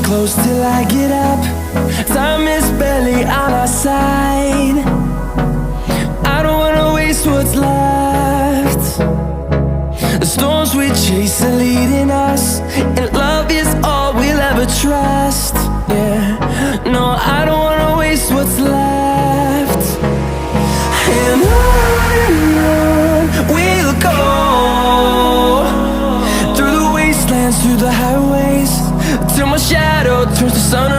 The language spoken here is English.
close till I get up. Time is barely on our side. I don't wanna waste what's left. The storms we chase are leading us, and love is all we'll ever trust. Yeah, no, I don't wanna waste what's left. And on we'll go, through the wastelands, through the highways, till my shadow turns to sun